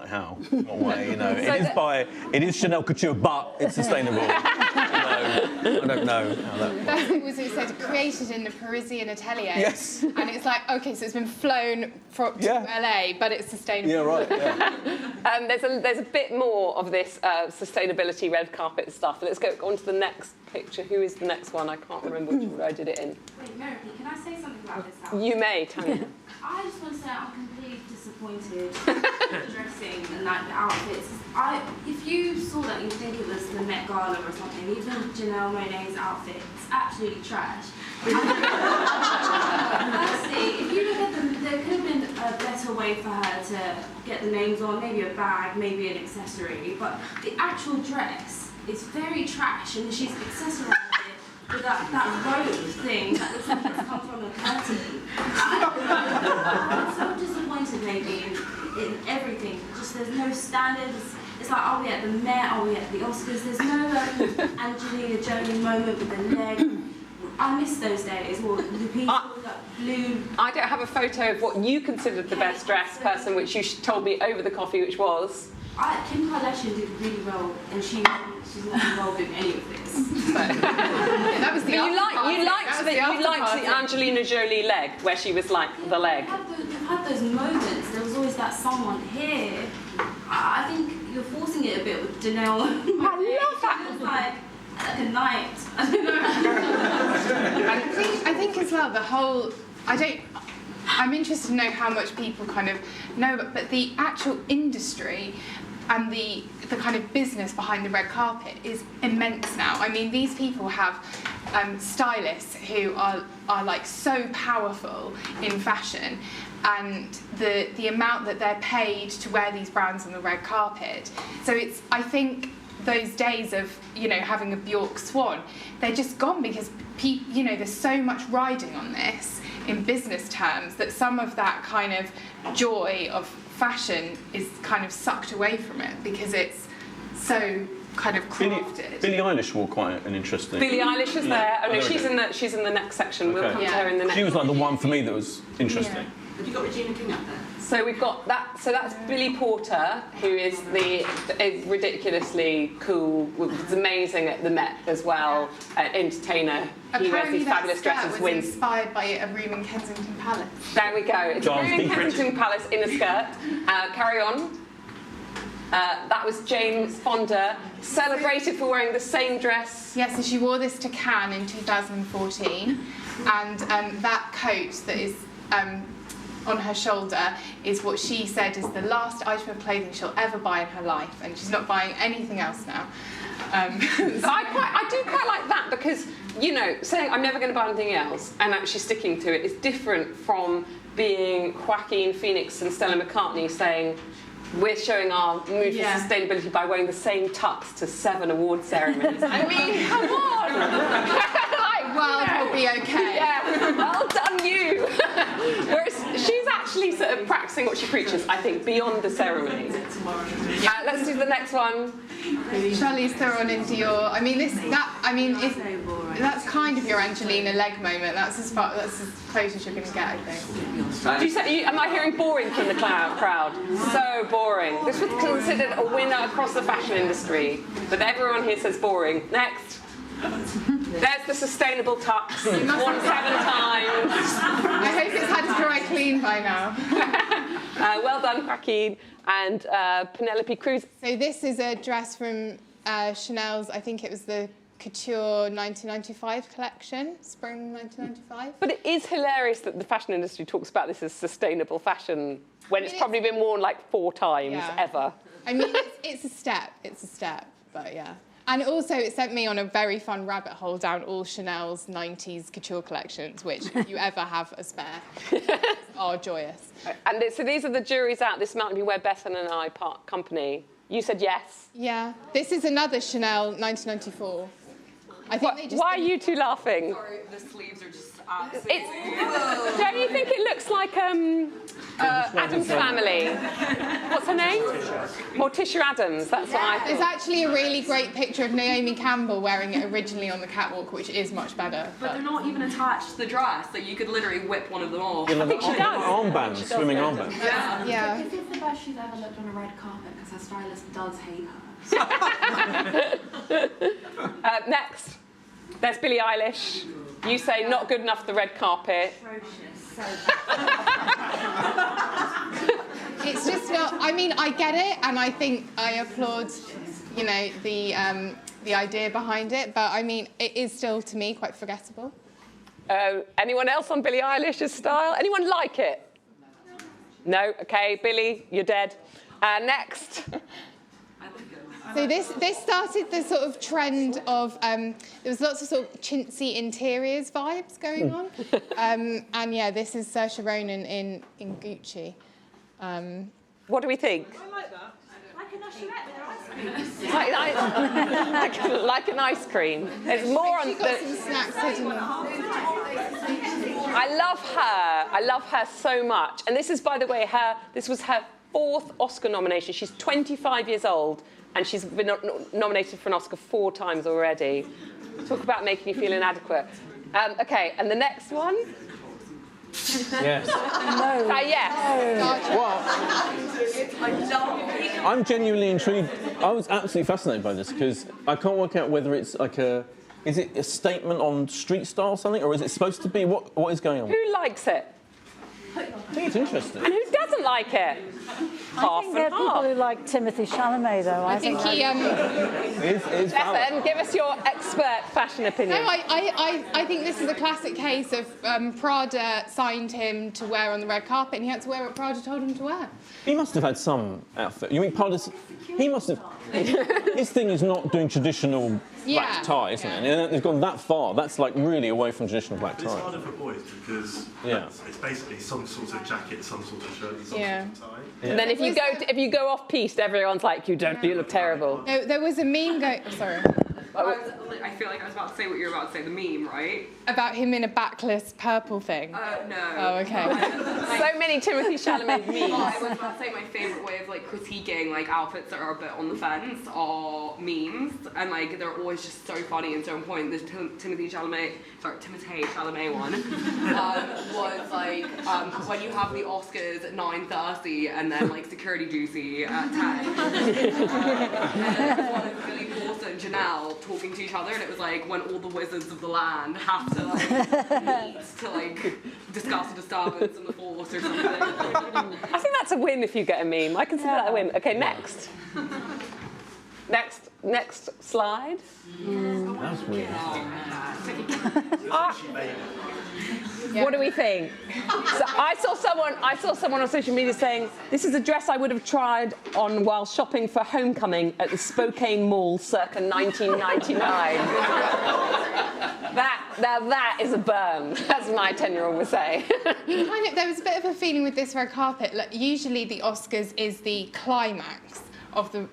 how? What way? You know, it is Chanel Couture, but it's sustainable. You know, I don't know how that. That's it was. It said created in the Parisian atelier. Yes. And it's like, okay, so it's been flown to LA, but it's sustainable. Yeah, right. Yeah. There's a bit more of this sustainability red carpet stuff. Let's go on to the next picture. Who is the next one? I can't remember which order I did it in. Wait, Meredith, can I say something about this outfit? You may, Tanya. I just want to say I'm completely disappointed with the dressing and like the outfits. If you saw that, you'd think it was the Met Gala or something. Even Janelle Monáe's outfit, it's absolutely trash. Firstly, if you look at them, there could have been a better way for her to get the names on, maybe a bag, maybe an accessory, but the actual dress is very trash, and she's accessorized it with that rope thing that looks like it's come from a curtain. I'm so disappointed maybe in everything. Just there's no standards. It's like, are we at the Met? Are we at the Oscars? There's no Angelina Jolie moment with the leg. I miss those days. Or the people that blue. I don't have a photo of what you considered the best dressed person, which you told me over the coffee, which was. Kim Kardashian did really well, and she's not involved in any of this. That was the you liked the Angelina Jolie leg, where she was like the leg. We've had those moments. There was always that someone here. I think you're forcing it a bit with Janelle. I love that. It was like a night. I don't know. I think as well, the whole, I'm interested to know how much people kind of know, but the actual industry and the kind of business behind the red carpet is immense now. I mean, these people have stylists who are like so powerful in fashion, and the amount that they're paid to wear these brands on the red carpet. So I think those days of, having a Bjork Swan, they're just gone because there's so much riding on this in business terms that some of that kind of joy of fashion is kind of sucked away from it because it's so kind of crafted. Billie Eilish wore quite an interesting. Billie Eilish is there. Oh no, she's in the next section. We'll come to her in the next. She was like the one for me that was interesting. Have you got Regina King up there? So we've got that. So that's Billy Porter, who is ridiculously cool. Was amazing at the Met as well. Entertainer. He wears these fabulous dresses. Was inspired by a room in Kensington Palace. There we go. It's a room in Kensington Palace in a skirt. Carry on. That was James Fonda, celebrated for wearing the same dress. Yes, so she wore this to Cannes in 2014, and that coat that is on her shoulder is what she said is the last item of clothing she'll ever buy in her life, and she's not buying anything else now. So I do quite like that because, saying I'm never going to buy anything else and actually sticking to it is different from being Joaquin Phoenix and Stella McCartney saying, we're showing our mood for sustainability by wearing the same tux to 7 award ceremonies. I mean, come on! World will be okay. Yeah, well done you. Whereas she's actually sort of practicing what she preaches, I think, beyond the ceremony. Let's do the next one. Charlize Theron in Dior. That's kind of your Angelina leg moment. That's as close as you're going to get, I think. Am I hearing boring from the crowd? So boring. This was considered a winner across the fashion industry, but everyone here says boring. Next. There's the sustainable tux. Worn 7 times. I hope it's had to dry clean by now. Well done, Joaquin. And Penelope Cruz. So this is a dress from Chanel's, I think it was the Couture 1995 collection, spring 1995. But it is hilarious that the fashion industry talks about this as sustainable fashion when it's probably been worn like 4 times ever. I mean, it's a step, but yeah. And also, it sent me on a very fun rabbit hole down all Chanel's 90s couture collections, which, if you ever have a spare, are joyous. And so these are the juries out. This might be where Bethan and I part company. You said yes? Yeah. This is another Chanel 1994. I think they just... Why are you two laughing? Sorry, the sleeves are just... Don't you think it looks like Adam's Family? What's her name? Morticia Adams. That's what I thought. There's actually a really great picture of Naomi Campbell wearing it originally on the catwalk, which is much better. But they're not even attached to the dress, that you could literally whip one of them off. I think she does. Armbands, swimming armbands. Yeah. This is the best she's ever looked on a red carpet because her stylist does hate her. Next, there's Billie Eilish. You say not good enough for the red carpet. It's just not. I mean, I get it, and I think I applaud, you know, the idea behind it. But I mean, it is still to me quite forgettable. Anyone else on Billie Eilish's style? Anyone like it? No. Okay, Billie, you're dead. Next. So this started the sort of trend of there was lots of sort of chintzy interiors vibes going on, and yeah, this is Sorscha Ronan in Gucci. What do we think? I like that. Like an usherette with her ice cream. like an ice cream. There's more on got some snacks hidden. I love her. I love her so much. And this is, by the way, this was her 4th Oscar nomination. She's 25 years old, and she's been nominated for an Oscar 4 times already. Talk about making you feel inadequate. Okay, and the next one? Yes. No. Yes. Well, I'm genuinely intrigued. I was absolutely fascinated by this because I can't work out whether it's like is it a statement on street style or something, or is it supposed to be, what is going on? Who likes it? I think it's interesting. And who doesn't like it? I think there are people who like Timothee Chalamet, though. I think he. Stefan, give us your expert fashion opinion. No, I think this is a classic case of Prada signed him to wear on the red carpet, and he had to wear what Prada told him to wear. He must have had some outfit. You mean Prada's? He must have. His thing is not doing traditional black tie, isn't it? And it's gone that far. That's like really away from traditional black tie. It's harder for boys because it's basically some sort of jacket, some sort of shirt, and some sort of tie. And then if you go off piste, everyone's like, you look terrible. No, there was a meme going. Sorry. I feel like I was about to say what you were about to say, the meme, right? About him in a backless purple thing. No. Oh, okay. So many Timothee Chalamet memes. I was about to say my favourite way of like critiquing like outfits that are a bit on the fence are memes, and like they're always just so funny and so on point. This Timothee Chalamet one was like when you have the Oscars at 9:30 and then like security duty at 10. And one of Billy Porter and Janelle talking to each other, and it was like when all the wizards of the land have to like meet to like discuss a disturbance in the force or something. I think that's a win if you get a meme. I consider that a win. Okay, next. Next slide. That's weird. What do we think? So I saw someone on social media saying, this is a dress I would have tried on while shopping for Homecoming at the Spokane Mall circa 1999. That is a burn, as my 10-year-old would say. There was a bit of a feeling with this red carpet. Like, usually the Oscars is the climax of the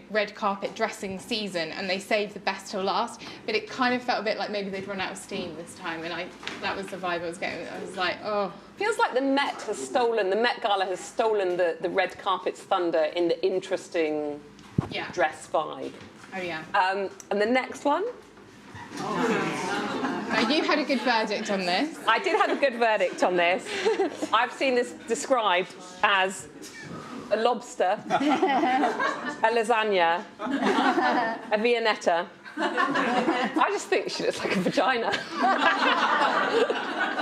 red carpet dressing season, and they save the best till last, but it kind of felt a bit like maybe they'd run out of steam this time, and that was the vibe I was getting. I was like, oh. Feels like the Met Gala has stolen the red carpet's thunder in the interesting dress vibe. Oh, yeah. And the next one? You had a good verdict on this. I did have a good verdict on this. I've seen this described as a lobster, a lasagna, a viennetta. I just think she looks like a vagina.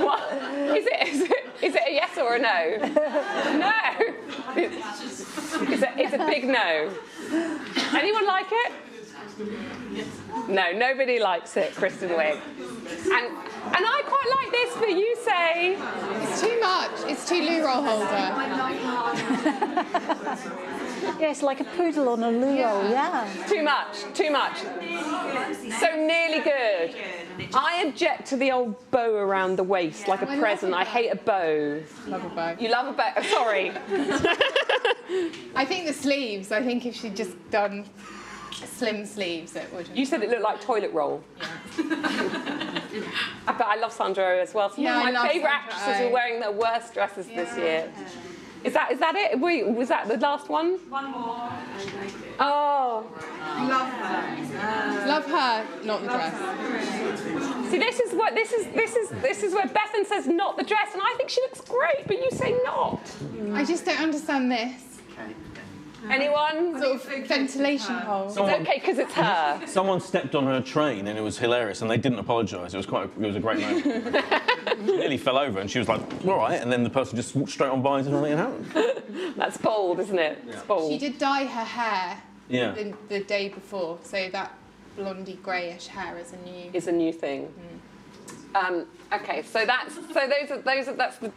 What? Is it a yes or a no? No. It's a big no. Anyone like it? No, nobody likes it, Kristen Wiig. And I quite like this, but you say... It's too much. It's too loo roll holder. Yeah, it's like a poodle on a loo roll, yeah. Too much. So nearly good. I object to the old bow around the waist, like a present. I hate a bow. Love a bow. You love a bow? Sorry. I think the sleeves. I think if she'd just done slim sleeves, it would. You said it looked like toilet roll. But I love Sandra Oh as well. Some Yeah, I of my love favourite Sandra actresses Oh. were wearing their worst dresses this year. Is that it? Was that the last one? One more. Oh. Love her. Love her, not the dress. See, this is where Bethan says not the dress, and I think she looks great, but you say not. I just don't understand this. Anyone? Sort of ventilation hole. It's okay because it's her. Someone stepped on her train and it was hilarious, and they didn't apologise. It was a great moment. She nearly fell over, and she was like, "All right," and then the person just walked straight on by and nothing happened. That's bold, isn't it? Yeah. It's bold. She did dye her hair Yeah. the day before, so that blondie greyish hair is a new thing. Okay, so that's the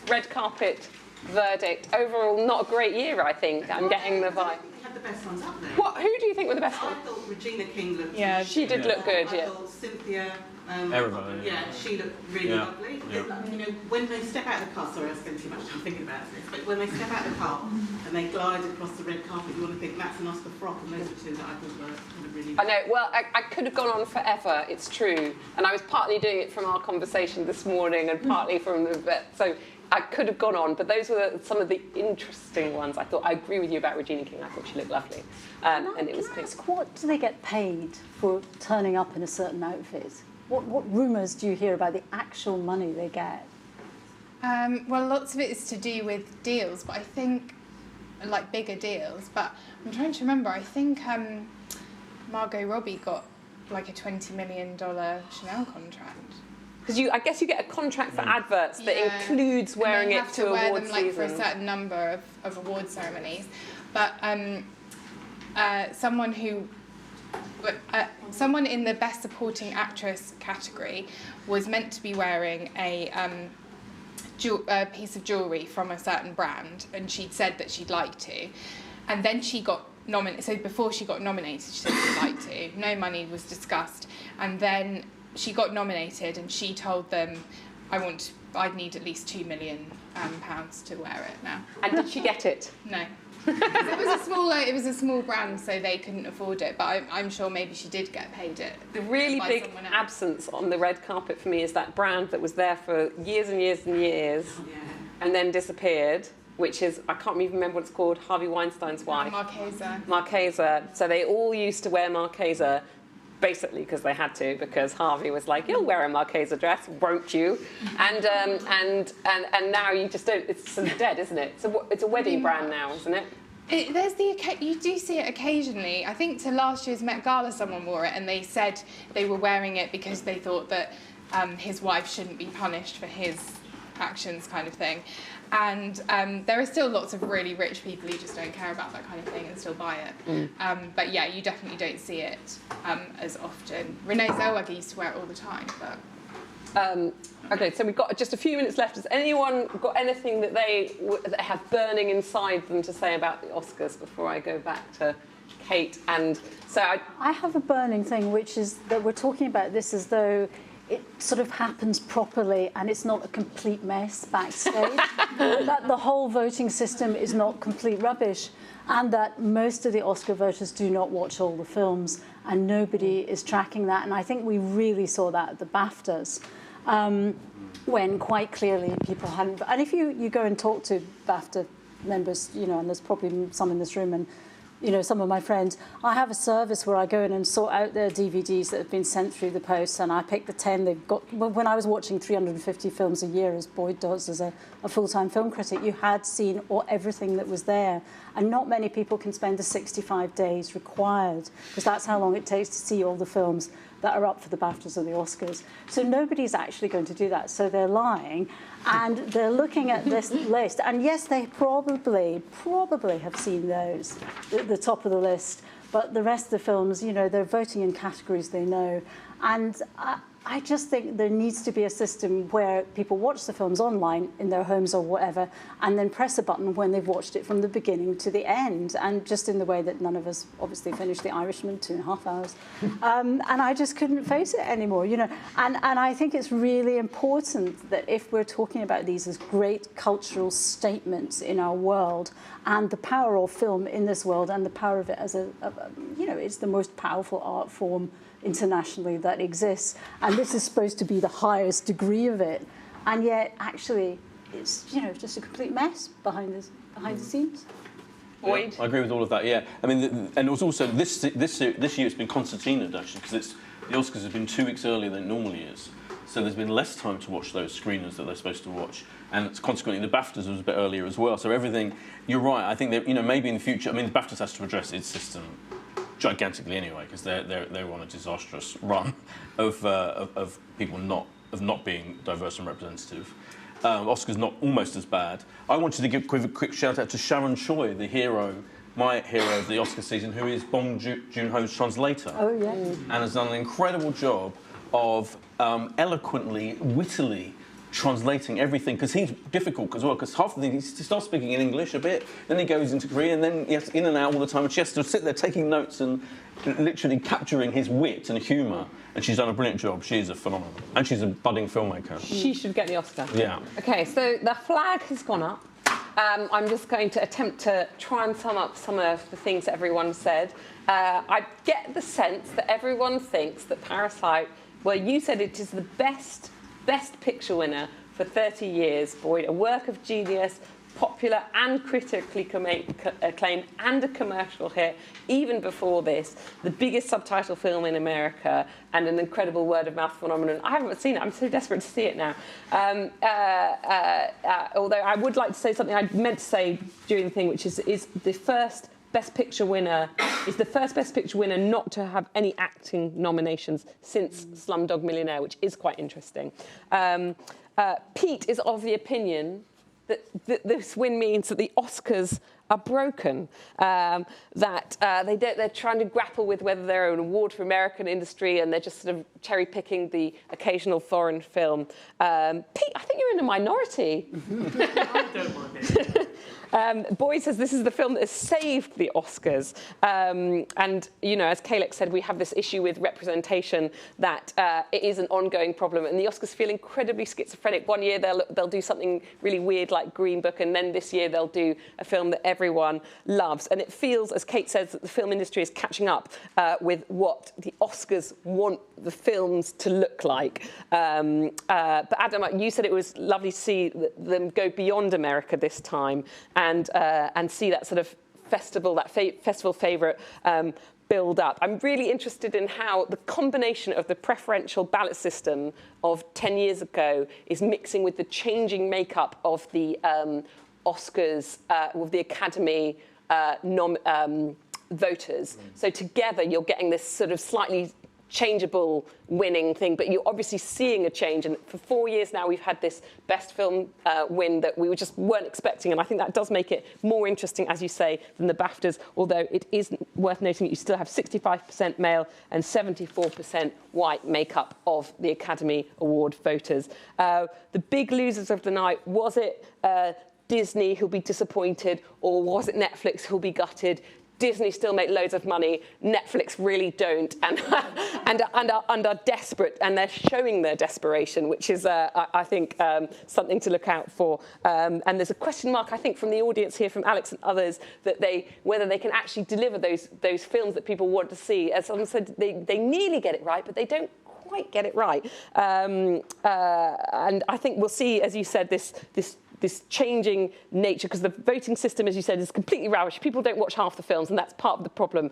red carpet verdict. Overall, not a great year, I think. I'm getting the vibe. We had the best ones up there. Who do you think were the best I ones? thought Regina King looked. Yeah, she did look good. I Yeah. thought Cynthia. Everybody, Yeah, she looked really Yeah. lovely. Yeah. You know, when they step out of the car, sorry, I spent too much time thinking about this, but when they step out of the car and they glide across the red carpet, you want to think that's an Oscar frock, and those were two that I thought were kind of really. I know. Well, I could have gone on forever. It's true, and I was partly doing it from our conversation this morning, and partly from the so. I could have gone on, but those were some of the interesting ones. I thought I agree with you about Regina King. I thought she looked lovely, and it was. What do they get paid for turning up in a certain outfit? What rumours do you hear about the actual money they get? Well, lots of it is to do with deals, but I think, like bigger deals. But I'm trying to remember. I think Margot Robbie got like a $20 million Chanel contract. Because I guess you get a contract for adverts that includes wearing it to wear award them like for a season. certain number of award ceremonies. But someone in the Best Supporting Actress category was meant to be wearing a piece of jewellery from a certain brand, and she'd said that she'd like to, and then she got nominated. So before she got nominated, she said she'd like to. No money was discussed, and then she got nominated, and she told them, I'd need at least £2 million to wear it now. And did she get it? No. It was a small brand, so they couldn't afford it. But I'm sure maybe she did get paid it. The really by big someone else. absence on the red carpet for me is that brand that was there for years and years and years, and then disappeared. Which is, I can't even remember what it's called. Harvey Weinstein's wife. Marchesa. So they all used to wear Marchesa. Basically, because they had to, because Harvey was like, "You'll wear a Marchesa dress, won't you?" And now you just don't. It's sort of dead, isn't it? It's a wedding brand now, isn't it? You do see it occasionally. I think to last year's Met Gala, someone wore it, and they said they were wearing it because they thought that his wife shouldn't be punished for his actions, kind of thing. And there are still lots of really rich people who just don't care about that kind of thing and still buy it. But yeah, you definitely don't see it as often. Renee Zellweger used to wear it all the time. But Okay, so we've got just a few minutes left. Has anyone got anything that they have burning inside them to say about the Oscars before I go back to Kate? And so I have a burning thing, which is that we're talking about this as though it sort of happens properly and it's not a complete mess backstage. That the whole voting system is not complete rubbish, and that most of the Oscar voters do not watch all the films, and nobody is tracking that. And I think we really saw that at the BAFTAs, when quite clearly people hadn't. And if you go and talk to BAFTA members, you know, and there's probably some in this room, and you know, some of my friends, I have a service where I go in and sort out their DVDs that have been sent through the post, and I pick the 10 they've got. When I was watching 350 films a year, as Boyd does as a full-time film critic, you had seen everything that was there, and not many people can spend the 65 days required, because that's how long it takes to see all the films that are up for the BAFTAs or the Oscars. So nobody's actually going to do that, so they're lying, and they're looking at this list, and yes, they probably have seen those, the top of the list, but the rest of the films, you know, they're voting in categories they know. And I just think there needs to be a system where people watch the films online in their homes or whatever, and then press a button when they've watched it from the beginning to the end, and just in the way that none of us obviously finished The Irishman 2.5 hours. And I just couldn't face it anymore, you know. And I think it's really important that if we're talking about these as great cultural statements in our world, and the power of film in this world, and the power of it as you know, it's the most powerful art form internationally that exists. And this is supposed to be the highest degree of it. And yet, actually, it's, just a complete mess behind the scenes. Yeah, I agree with all of that. Yeah, I mean, and it was also this year it's been concertinaed actually, because the Oscars have been 2 weeks earlier than it normally is. So there's been less time to watch those screeners that they're supposed to watch, and consequently the BAFTAs was a bit earlier as well. So everything, you're right. I think that maybe in the future, I mean, the BAFTAs has to address its system gigantically anyway, because they're on a disastrous run of people not being diverse and representative. Oscar's not almost as bad. I wanted to give a quick shout out to Sharon Choi, my hero of the Oscar season, who is Bong Joon-ho's translator. Oh yeah. And has done an incredible job of eloquently, wittily translating everything, because he's difficult as well, because half the thing he starts speaking in English a bit, then he goes into Korean, then he has in and out all the time, and she has to sit there taking notes and literally capturing his wit and humour, and she's done a brilliant job. She's a phenomenal, and she's a budding filmmaker. She should get the Oscar. Yeah. Okay, so the flag has gone up. I'm just going to attempt to try and sum up some of the things that everyone said. I get the sense that everyone thinks that Parasite, well, you said it is the best picture winner for 30 years, Boyd. A work of genius, popular and critically acclaimed, and a commercial hit, even before this. The biggest subtitle film in America, and an incredible word-of-mouth phenomenon. I haven't seen it. I'm so desperate to see it now. Although I would like to say something I meant to say during the thing, which is the first Best Picture winner, is the first Best Picture winner not to have any acting nominations since Slumdog Millionaire, which is quite interesting. Pete is of the opinion that this win means that the Oscars are broken, that they're trying to grapple with whether they're an award for American industry, and they're just sort of cherry-picking the occasional foreign film. Pete, I think you're in a minority. I don't mind it. Boyd says this is the film that has saved the Oscars. And, as Kalec said, we have this issue with representation that it is an ongoing problem. And the Oscars feel incredibly schizophrenic. One year they'll do something really weird like Green Book, and then this year they'll do a film that everyone loves. And it feels, as Kate says, that the film industry is catching up with what the Oscars want the films to look like. But Adam, you said it was lovely to see them go beyond America this time, and see that sort of festival, festival favourite build up. I'm really interested in how the combination of the preferential ballot system of 10 years ago is mixing with the changing makeup of the Oscars, with the Academy voters. So together you're getting this sort of slightly changeable winning thing, but you're obviously seeing a change. And for 4 years now, we've had this best film win that we just weren't expecting. And I think that does make it more interesting, as you say, than the BAFTAs, although it is worth noting that you still have 65% male and 74% white makeup of the Academy Award voters. The big losers of the night, was it Disney who'll be disappointed, or was it Netflix who'll be gutted? Disney still make loads of money, Netflix really don't, and are desperate, and they're showing their desperation, which is, I think, something to look out for. And there's a question mark, I think, from the audience here, from Alex and others, that whether they can actually deliver those films that people want to see. As someone said, they nearly get it right, but they don't quite get it right. And I think we'll see, as you said, this changing nature, because the voting system, as you said, is completely rubbish. People don't watch half the films, and that's part of the problem.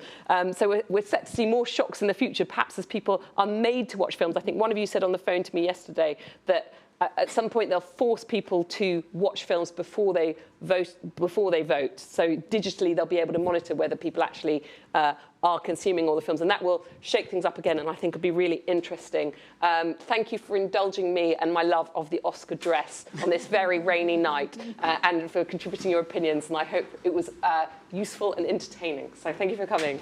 So we're set to see more shocks in the future, perhaps as people are made to watch films. I think one of you said on the phone to me yesterday that at some point they'll force people to watch films before they vote. So digitally they'll be able to monitor whether people actually are consuming all the films, and that will shake things up again, and I think it'll be really interesting. Thank you for indulging me and my love of the Oscar dress on this very rainy night, and for contributing your opinions, and I hope it was useful and entertaining. So thank you for coming.